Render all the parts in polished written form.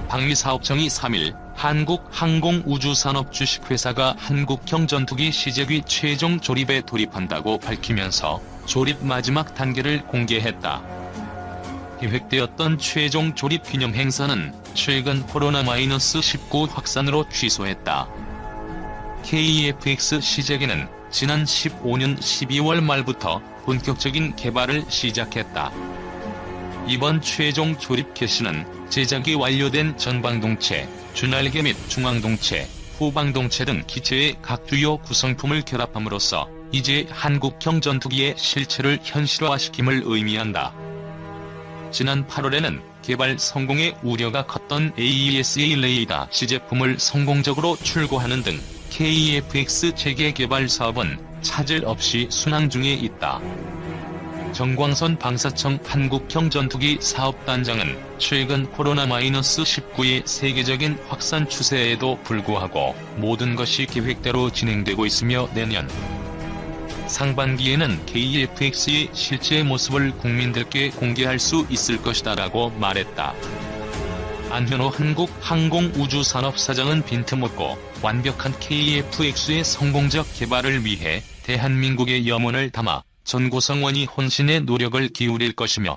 방위사업청이 3일 한국항공우주산업 주식회사가 한국형 전투기 시제기 최종 조립에 돌입한다고 밝히면서 조립 마지막 단계를 공개했다. 계획되었던 최종 조립 기념 행사는 최근 코로나-19 확산으로 취소했다. KEFX 시제기는 지난 15년 12월 말부터 본격적인 개발을 시작했다. 이번 최종 조립 개시는 제작이 완료된 전방동체, 주날개 및 중앙동체, 후방동체 등 기체의 각 주요 구성품을 결합함으로써 이제 한국형 전투기의 실체를 현실화시킴을 의미한다. 지난 8월에는 개발 성공에 우려가 컸던 AESA 레이더 시제품을 성공적으로 출고하는 등 KEFX 체계 개발 사업은 차질 없이 순항 중에 있다. 정광선 방사청 한국형 전투기 사업단장은 최근 코로나-19의 세계적인 확산 추세에도 불구하고 모든 것이 계획대로 진행되고 있으며 내년 상반기에는 KEFX의 실제 모습을 국민들께 공개할 수 있을 것이다라고 말했다. 안현호 한국항공우주산업사장은 빈틈없고 완벽한 KEFX의 성공적 개발을 위해 대한민국의 염원을 담아 전고성원이 혼신의 노력을 기울일 것이며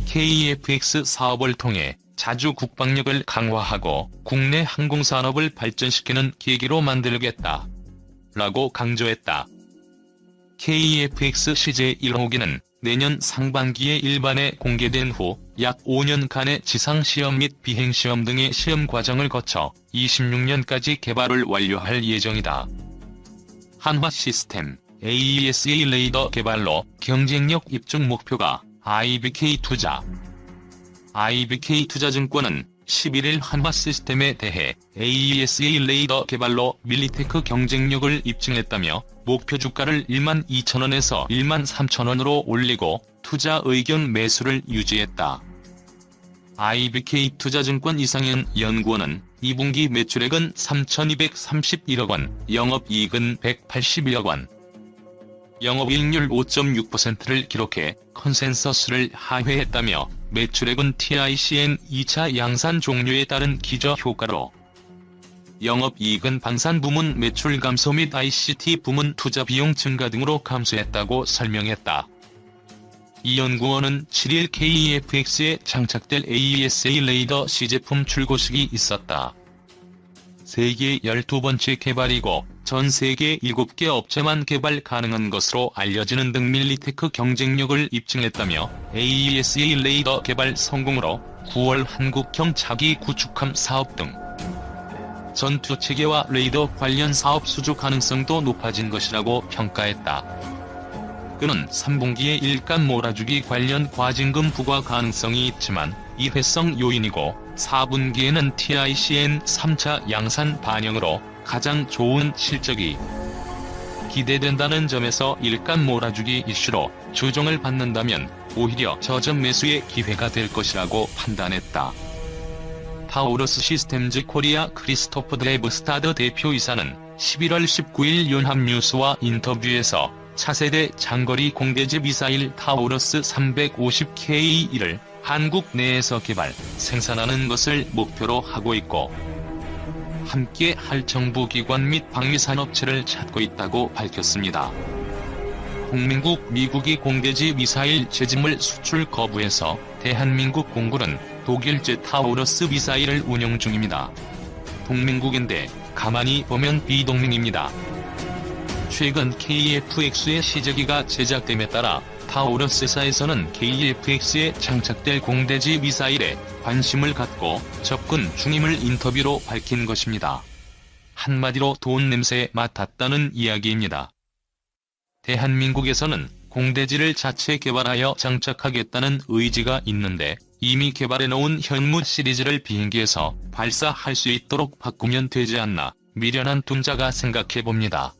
KEFX 사업을 통해 자주 국방력을 강화하고 국내 항공산업을 발전시키는 계기로 만들겠다. 라고 강조했다. KEFX 시제 1호기는 내년 상반기에 일반에 공개된 후 약 5년간의 지상시험 및 비행시험 등의 시험 과정을 거쳐 26년까지 개발을 완료할 예정이다. 한화시스템 AESA 레이더 개발로 경쟁력 입증 목표가 IBK 투자. IBK 투자증권은 11일 한화시스템에 대해 AESA 레이더 개발로 밀리테크 경쟁력을 입증했다며 목표 주가를 12,000원에서 13,000원으로 올리고 투자 의견 매수를 유지했다. IBK 투자증권 이상현 연구원은 2분기 매출액은 3,231억 원, 영업이익은 181억 원, 영업이익률 5.6%를 기록해 컨센서스를 하회했다며 매출액은 TICN 2차 양산 종료에 따른 기저효과로 영업이익은 방산부문 매출 감소 및 ICT 부문 투자 비용 증가 등으로 감소했다고 설명했다. 이 연구원은 7일 KEFX에 장착될 AESA 레이더 시제품 출고식이 있었다. 세계 12번째 개발이고 전 세계 7개 업체만 개발 가능한 것으로 알려지는 등 밀리테크 경쟁력을 입증했다며 AESA 레이더 개발 성공으로 9월 한국형 차기 구축함 사업 등 전투체계와 레이더 관련 사업 수주 가능성도 높아진 것이라고 평가했다. 그는 3분기에 일감 몰아주기 관련 과징금 부과 가능성이 있지만 일회성 요인이고 4분기에는 TICN 3차 양산 반영으로 가장 좋은 실적이 기대된다는 점에서 일감 몰아주기 이슈로 조정을 받는다면 오히려 저점 매수의 기회가 될 것이라고 판단했다. 타우러스 시스템즈 코리아 크리스토퍼 드레브스타드 대표이사는 11월 19일 연합뉴스와 인터뷰에서 차세대 장거리 공대지 미사일 타우러스 350K1을 한국 내에서 개발, 생산하는 것을 목표로 하고 있고 함께 할 정부 기관 및 방위산업체를 찾고 있다고 밝혔습니다. 동맹국 미국이 공대지 미사일 제지물 수출 거부해서 대한민국 공군은 독일제 타우러스 미사일을 운용 중입니다. 동맹국인데 가만히 보면 비동맹입니다. 최근 KEFX의 시제기가 제작됨에 따라 타우러스사에서는 KEFX에 장착될 공대지 미사일에 관심을 갖고 접근 중임을 인터뷰로 밝힌 것입니다. 한마디로 돈 냄새에 맡았다는 이야기입니다. 대한민국에서는 공대지를 자체 개발하여 장착하겠다는 의지가 있는데 이미 개발해놓은 현무 시리즈를 비행기에서 발사할 수 있도록 바꾸면 되지 않나 미련한 둔자가 생각해봅니다.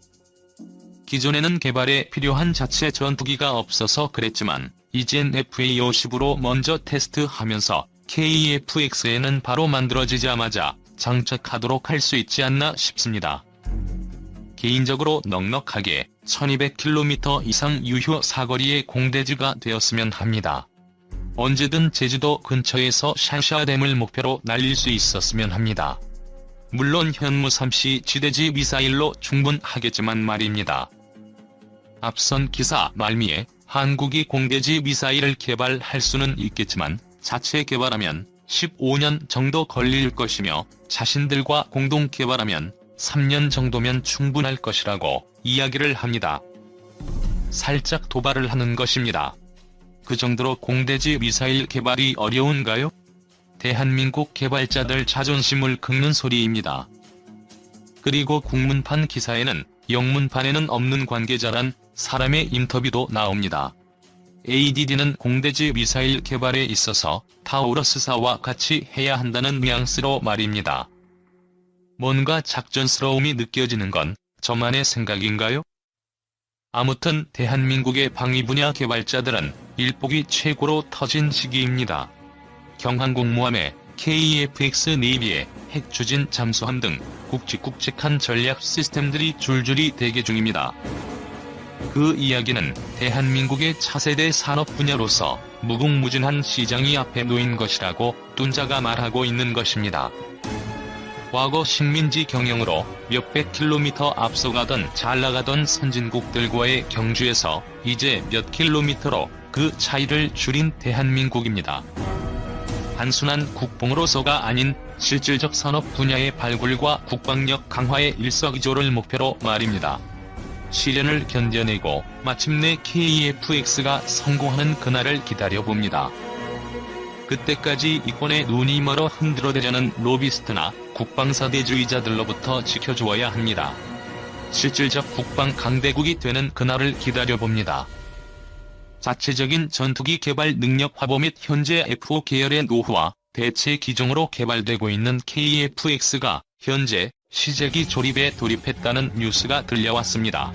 기존에는 개발에 필요한 자체 전투기가 없어서 그랬지만 이젠 FA50으로 먼저 테스트하면서 KEFX에는 바로 만들어지자마자 장착하도록 할 수 있지 않나 싶습니다. 개인적으로 넉넉하게 1200km 이상 유효 사거리의 공대지가 되었으면 합니다. 언제든 제주도 근처에서 샤샤댐을 목표로 날릴 수 있었으면 합니다. 물론 현무 3시 지대지 미사일로 충분하겠지만 말입니다. 앞선 기사 말미에 한국이 공대지 미사일을 개발할 수는 있겠지만 자체 개발하면 15년 정도 걸릴 것이며 자신들과 공동 개발하면 3년 정도면 충분할 것이라고 이야기를 합니다. 살짝 도발을 하는 것입니다. 그 정도로 공대지 미사일 개발이 어려운가요? 대한민국 개발자들 자존심을 긁는 소리입니다. 그리고 국문판 기사에는 영문판에는 없는 관계자란 사람의 인터뷰도 나옵니다. ADD는 공대지 미사일 개발에 있어서 타우러스사와 같이 해야 한다는 뉘앙스로 말입니다. 뭔가 작전스러움이 느껴지는 건 저만의 생각인가요? 아무튼 대한민국의 방위 분야 개발자들은 일복이 최고로 터진 시기입니다. 경항공모함에 KF-X 네이비에 핵추진 잠수함 등 굵직굵직한 전략 시스템들이 줄줄이 대기 중입니다. 그 이야기는 대한민국의 차세대 산업 분야로서 무궁무진한 시장이 앞에 놓인 것이라고 뚠자가 말하고 있는 것입니다. 과거 식민지 경영으로 몇백 킬로미터 앞서가던 잘나가던 선진국들과의 경주에서 이제 몇 킬로미터로 그 차이를 줄인 대한민국입니다. 단순한 국뽕으로서가 아닌 실질적 산업 분야의 발굴과 국방력 강화의 일석이조를 목표로 말입니다. 시련을 견뎌내고 마침내 KF-X가 성공하는 그날을 기다려봅니다. 그때까지 이권의 눈이 멀어 흔들어대려는 로비스트나 국방사대주의자들로부터 지켜주어야 합니다. 실질적 국방 강대국이 되는 그날을 기다려봅니다. 자체적인 전투기 개발 능력 확보 및 현재 F5 계열의 노후와 대체 기종으로 개발되고 있는 KF-X가 현재 시제기 조립에 돌입했다는 뉴스가 들려왔습니다.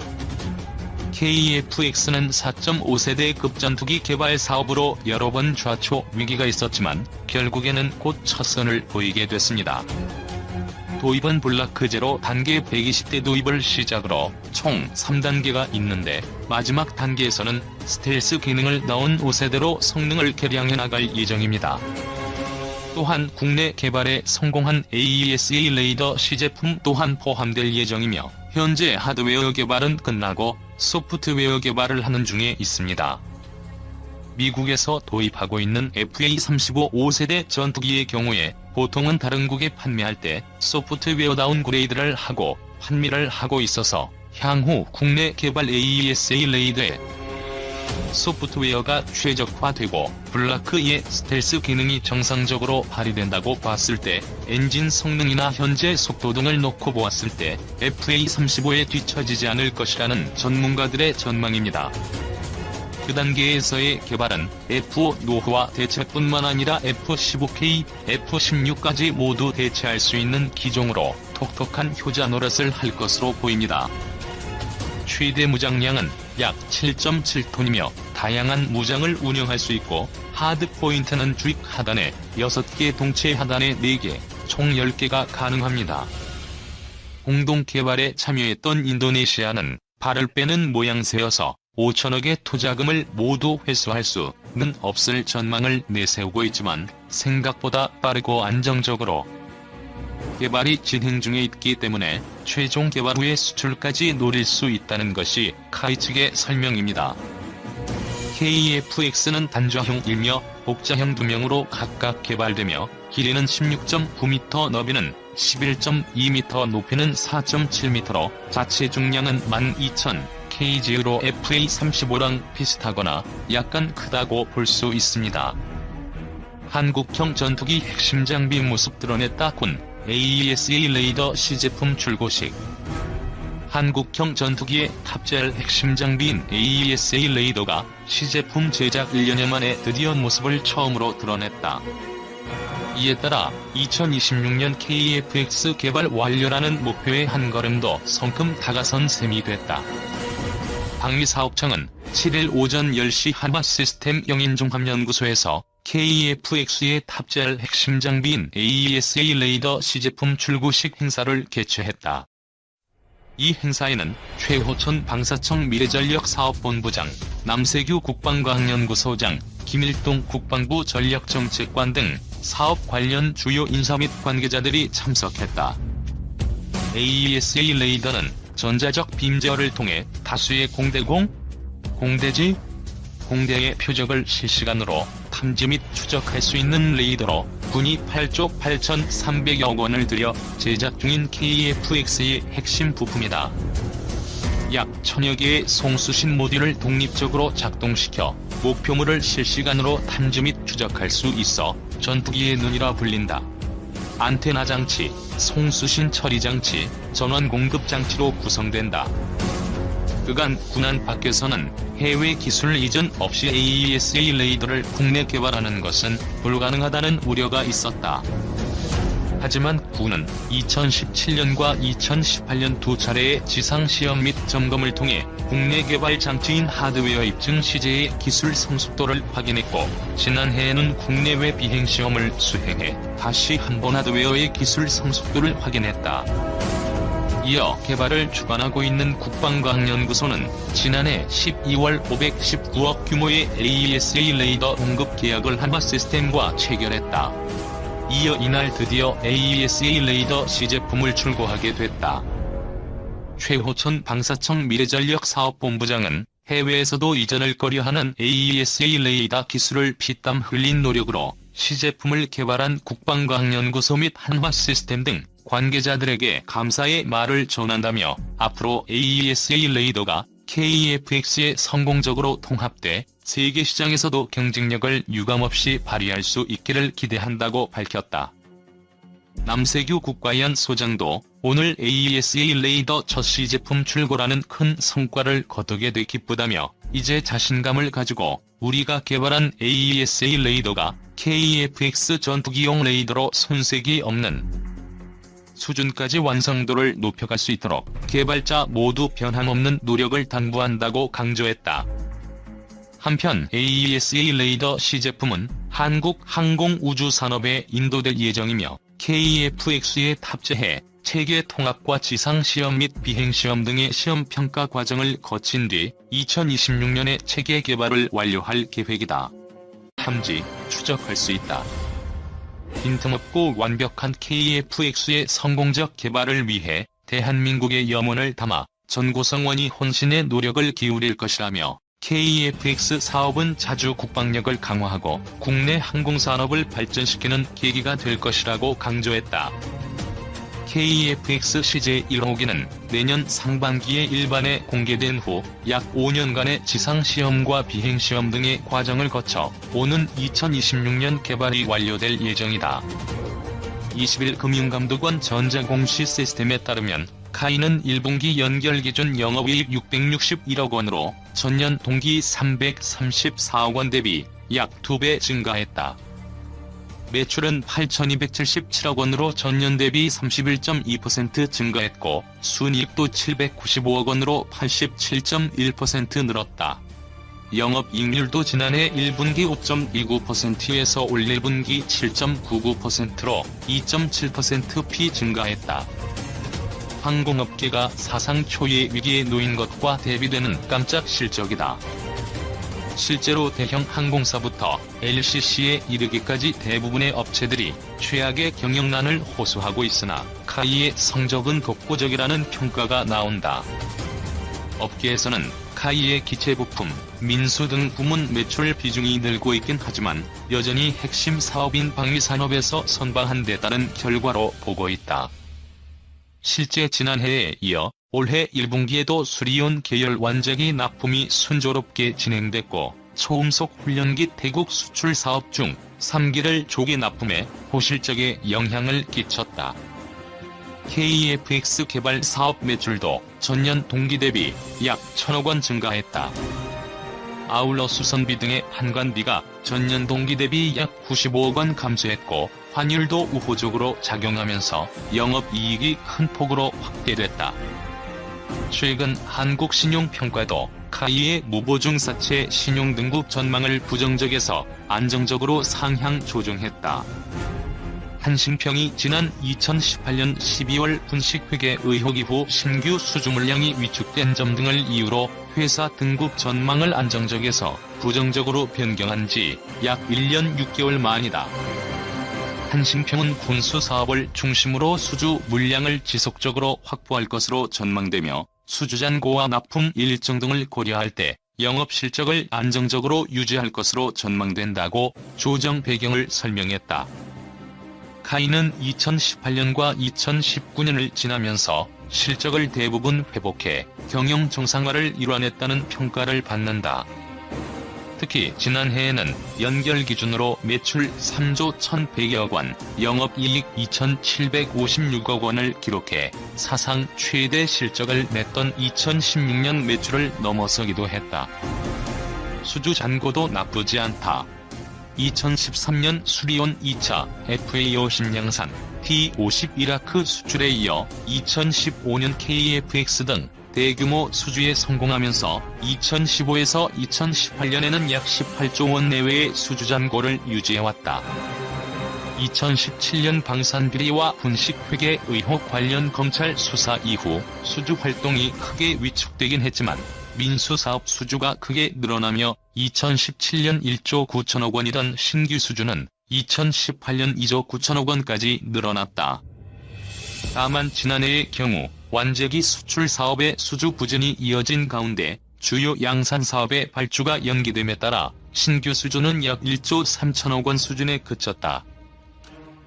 KF-X는 4.5세대 급전투기 개발 사업으로 여러 번 좌초 위기가 있었지만 결국에는 곧 첫 선을 보이게 됐습니다. 도입은 블라크 제로 단계 120대 도입을 시작으로 총 3단계가 있는데 마지막 단계에서는 스텔스 기능을 넣은 5세대로 성능을 개량해 나갈 예정입니다. 또한 국내 개발에 성공한 AESA 레이더 시제품 또한 포함될 예정이며 현재 하드웨어 개발은 끝나고 소프트웨어 개발을 하는 중에 있습니다. 미국에서 도입하고 있는 FA-35 5세대 전투기의 경우에 보통은 다른 국에 판매할 때 소프트웨어 다운그레이드를 하고 판매를 하고 있어서 향후 국내 개발 AESA 레이더에 소프트웨어가 최적화되고 블라크의 스텔스 기능이 정상적으로 발휘된다고 봤을 때 엔진 성능이나 현재 속도 등을 놓고 보았을 때 FA-35에 뒤처지지 않을 것이라는 전문가들의 전망입니다. 그 단계에서의 개발은 F5 노후와 대체뿐만 아니라 F-15K, F-16까지 모두 대체할 수 있는 기종으로 톡톡한 효자 노릇을 할 것으로 보입니다. 최대 무장량은 약 7.7톤이며 다양한 무장을 운영할 수 있고 하드 포인트는 주익 하단에 6개 동체 하단에 4개, 총 10개가 가능합니다. 공동 개발에 참여했던 인도네시아는 발을 빼는 모양새여서 5천억의 투자금을 모두 회수할 수는 없을 전망을 내세우고 있지만 생각보다 빠르고 안정적으로 개발이 진행 중에 있기 때문에 최종 개발 후에 수출까지 노릴 수 있다는 것이 카이 측의 설명입니다. KF-X는 단좌형 1며 복자형 2명으로 각각 개발되며 길이는 16.9m, 너비는 11.2m, 높이는 4.7m로 자체 중량은 12,000kg로 FA-35랑 비슷하거나 약간 크다고 볼 수 있습니다. 한국형 전투기 핵심 장비 모습 드러냈다. 군 AESA 레이더 시제품 출고식. 한국형 전투기에 탑재할 핵심 장비인 AESA 레이더가 시제품 제작 1년여 만에 드디어 모습을 처음으로 드러냈다. 이에 따라 2026년 KF-X 개발 완료라는 목표에 한 걸음 더 성큼 다가선 셈이 됐다. 방위사업청은 7일 오전 10시 한화시스템 영인종합연구소에서 KF-X에 탑재할 핵심 장비인 AESA 레이더 시제품 출고식 행사를 개최했다. 이 행사에는 최호천 방사청 미래전력사업본부장, 남세규 국방과학연구소장, 김일동 국방부 전략정책관 등 사업 관련 주요 인사 및 관계자들이 참석했다. AESA 레이더는 전자적 빔제어를 통해 다수의 공대지, 공대의 표적을 실시간으로 탐지 및 추적할 수 있는 레이더로 군이 8조 8,300여 원을 들여 제작 중인 KF-X의 핵심 부품이다. 약 1000여 개의 송수신 모듈을 독립적으로 작동시켜 목표물을 실시간으로 탐지 및 추적할 수 있어 전투기의 눈이라 불린다. 안테나 장치, 송수신 처리 장치, 전원 공급 장치로 구성된다. 그간 군안 밖에서는 해외 기술 이전 없이 AESA 레이더를 국내 개발하는 것은 불가능하다는 우려가 있었다. 하지만 군은 2017년과 2018년 두 차례의 지상시험 및 점검을 통해 국내 개발 장치인 하드웨어 입증 시제의 기술 성숙도를 확인했고, 지난해에는 국내외 비행시험을 수행해 다시 한번 하드웨어의 기술 성숙도를 확인했다. 이어 개발을 주관하고 있는 국방과학연구소는 지난해 12월 519억 규모의 AESA 레이더 공급 계약을 한화시스템과 체결했다. 이어 이날 드디어 AESA 레이더 시제품을 출고하게 됐다. 최호천 방사청 미래전력사업본부장은 해외에서도 이전을 꺼려하는 AESA 레이더 기술을 피땀 흘린 노력으로 시제품을 개발한 국방과학연구소 및 한화시스템 등 관계자들에게 감사의 말을 전한다며 앞으로 AESA 레이더가 KF-X에 성공적으로 통합돼 세계 시장에서도 경쟁력을 유감없이 발휘할 수 있기를 기대한다고 밝혔다. 남세규 국가위원 소장도 오늘 AESA 레이더 첫 시제품 출고라는 큰 성과를 거두게 돼 기쁘다며 이제 자신감을 가지고 우리가 개발한 AESA 레이더가 KF-X 전투기용 레이더로 손색이 없는 수준까지 완성도를 높여갈 수 있도록 개발자 모두 변함없는 노력을 당부한다고 강조했다. 한편 AESA 레이더 시제품은 한국 항공우주산업에 인도될 예정이며 KF-X에 탑재해 체계 통합과 지상시험 및 비행시험 등의 시험평가 과정을 거친 뒤 2026년에 체계 개발을 완료할 계획이다. 탐지, 추적할 수 있다. 빈틈없고 완벽한 KF-X의 성공적 개발을 위해 대한민국의 염원을 담아 전고성원이 혼신의 노력을 기울일 것이라며 KF-X 사업은 자주 국방력을 강화하고 국내 항공산업을 발전시키는 계기가 될 것이라고 강조했다. KF-X 시제 1호기는 내년 상반기에 일반에 공개된 후 약 5년간의 지상시험과 비행시험 등의 과정을 거쳐 오는 2026년 개발이 완료될 예정이다. 20일 금융감독원 전자공시 시스템에 따르면 카이는 1분기 연결 기준 영업이익 661억 원으로 전년 동기 334억 원 대비 약 2배 증가했다. 매출은 8,277억 원으로 전년 대비 31.2% 증가했고 순이익도 795억 원으로 87.1% 늘었다. 영업이익률도 지난해 1분기 5.29%에서 올 1분기 7.99%로 2.7% 증가했다. 항공업계가 사상 초유의 위기에 놓인 것과 대비되는 깜짝 실적이다. 실제로 대형 항공사부터 LCC에 이르기까지 대부분의 업체들이 최악의 경영난을 호소하고 있으나 카이의 성적은 독보적이라는 평가가 나온다. 업계에서는 카이의 기체부품, 민수 등 부문 매출 비중이 늘고 있긴 하지만 여전히 핵심 사업인 방위산업에서 선방한 데 따른 결과로 보고 있다. 실제 지난해에 이어 올해 1분기에도 수리온 계열 완제기 납품이 순조롭게 진행됐고 초음속 훈련기 태국 수출 사업 중 3기를 조기 납품해 호실적에 영향을 끼쳤다. KF-X 개발 사업 매출도 전년 동기 대비 약 1,000억 원 증가했다. 아울러 수선비 등의 한관비가 전년 동기 대비 약 95억 원 감소했고 환율도 우호적으로 작용하면서 영업이익이 큰 폭으로 확대됐다. 최근 한국신용평가도 카이의 무보증사채 신용등급 전망을 부정적에서 안정적으로 상향 조정했다. 한신평이 지난 2018년 12월 분식회계 의혹 이후 신규 수주 물량이 위축된 점 등을 이유로 회사 등급 전망을 안정적에서 부정적으로 변경한 지 약 1년 6개월 만이다. 한신평은 군수 사업을 중심으로 수주 물량을 지속적으로 확보할 것으로 전망되며 수주 잔고와 납품 일정 등을 고려할 때 영업 실적을 안정적으로 유지할 것으로 전망된다고 조정 배경을 설명했다. 카이는 2018년과 2019년을 지나면서 실적을 대부분 회복해 경영 정상화를 이뤄냈다는 평가를 받는다. 특히 지난해에는 연결 기준으로 매출 3조 1,100여 원, 영업이익 2,756억 원을 기록해 사상 최대 실적을 냈던 2016년 매출을 넘어서기도 했다. 수주 잔고도 나쁘지 않다. 2013년 수리온 2차 FA50 양산, T50 이라크 수출에 이어 2015년 KFX 등 대규모 수주에 성공하면서 2015에서 2018년에는 약 18조 원 내외의 수주 잔고를 유지해왔다. 2017년 방산비리와 분식회계 의혹 관련 검찰 수사 이후 수주 활동이 크게 위축되긴 했지만 민수사업 수주가 크게 늘어나며 2017년 1조 9천억 원이던 신규 수주는 2018년 2조 9천억 원까지 늘어났다. 다만 지난해의 경우 완제기 수출 사업의 수주 부진이 이어진 가운데 주요 양산 사업의 발주가 연기됨에 따라 신규 수주는 약 1조 3천억 원 수준에 그쳤다.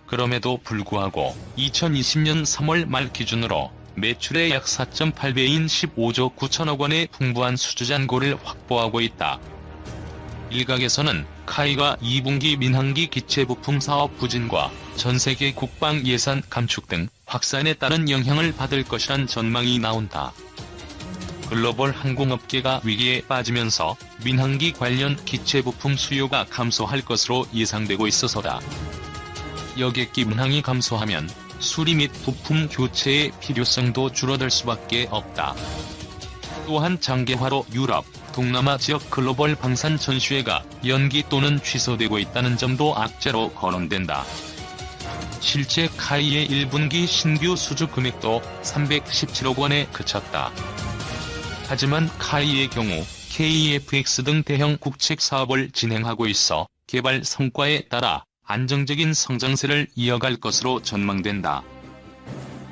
그럼에도 불구하고 2020년 3월 말 기준으로 매출의 약 4.8배인 15조 9천억 원의 풍부한 수주 잔고를 확보하고 있다. 일각에서는 카이가 2분기 민항기 기체부품 사업 부진과 전세계 국방 예산 감축 등 확산에 따른 영향을 받을 것이란 전망이 나온다. 글로벌 항공업계가 위기에 빠지면서 민항기 관련 기체부품 수요가 감소할 것으로 예상되고 있어서다. 여객기 민항이 감소하면 수리 및 부품 교체의 필요성도 줄어들 수밖에 없다. 또한 장기화로 유럽, 동남아 지역 글로벌 방산 전시회가 연기 또는 취소되고 있다는 점도 악재로 거론된다. 실제 카이의 1분기 신규 수주 금액도 317억 원에 그쳤다. 하지만 카이의 경우 KFX 등 대형 국책 사업을 진행하고 있어 개발 성과에 따라 안정적인 성장세를 이어갈 것으로 전망된다.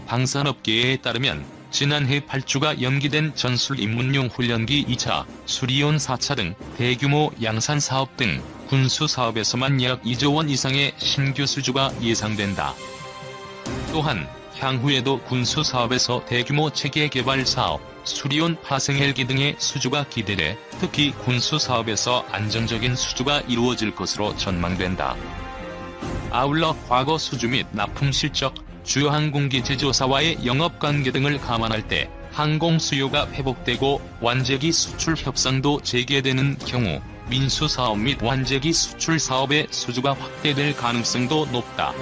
방산업계에 따르면 지난해 발주가 연기된 전술 입문용 훈련기 2차, 수리온 4차 등 대규모 양산 사업 등 군수 사업에서만 약 2조 원 이상의 신규 수주가 예상된다. 또한 향후에도 군수 사업에서 대규모 체계 개발 사업, 수리온 파생 헬기 등의 수주가 기대돼 특히 군수 사업에서 안정적인 수주가 이루어질 것으로 전망된다. 아울러 과거 수주 및 납품 실적, 주요 항공기 제조사와의 영업관계 등을 감안할 때 항공 수요가 회복되고 완제기 수출 협상도 재개되는 경우 민수사업 및 완제기 수출 사업의 수주가 확대될 가능성도 높다.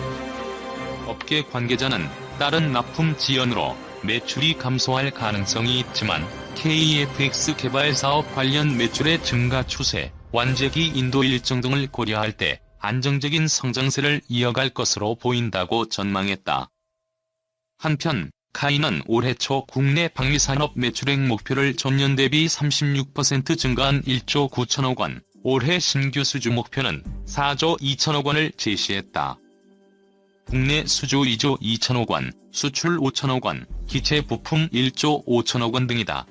업계 관계자는 다른 납품 지연으로 매출이 감소할 가능성이 있지만 KFX 개발 사업 관련 매출의 증가 추세, 완제기 인도 일정 등을 고려할 때 안정적인 성장세를 이어갈 것으로 보인다고 전망했다. 한편 카이는 올해 초 국내 방위산업 매출액 목표를 전년 대비 36% 증가한 1조 9천억 원, 올해 신규 수주 목표는 4조 2천억 원을 제시했다. 국내 수주 2조 2천억 원, 수출 5천억 원, 기체 부품 1조 5천억 원 등이다.